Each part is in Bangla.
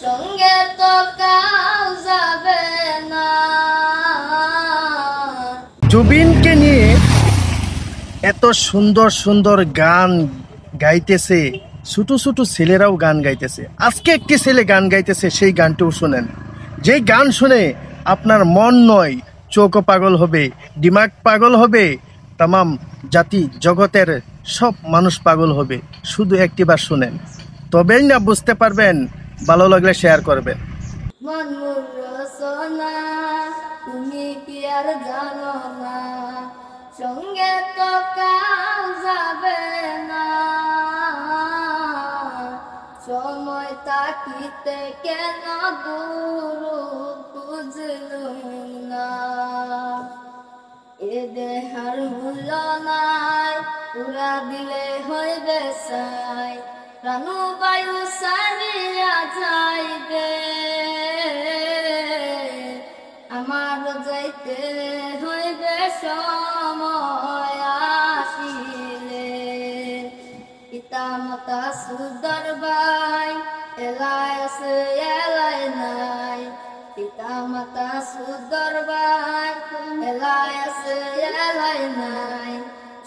সঙ্গে তো কাউ যাবে না। জুবিনকে নিয়ে এত সুন্দর সুন্দর গান গাইতেছে, ছোট ছোট ছেলেরাও গান গাইতেছে। আজকে একটি ছেলে গান গাইতেছে, সেই গানটিও শোনেন। যেই গান শুনে আপনার মন নয় চোখও পাগল হবে, দিমাগ পাগল হবে, তামাম জাতি জগতের সব মানুষ পাগল হবে। শুধু একটিবার শুনেন, তবেই না বুঝতে পারবেন। ভালো লাগলে শেয়ার করবেন। মন রসনা তুমি কি আর জানো না, সঙ্গে তো কাউ যাবে না। সময় তাকিতে কেন দূর বুঝলুম না। এ দেহার মূল্য নাই, পুরা দিলে হইবে সাই। প্রাণু বায়ু সারিয়া যাইবে, আমার যাইতে হইবে সময় আসিলে। পিতা মাতা সুদর ভাই এলাই আছে এলাই নাই। পিতা মাতা সুদর ভাই এলাই আছে এলাই নাই।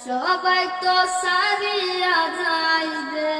সবাই তো সারিয়া যাইবে।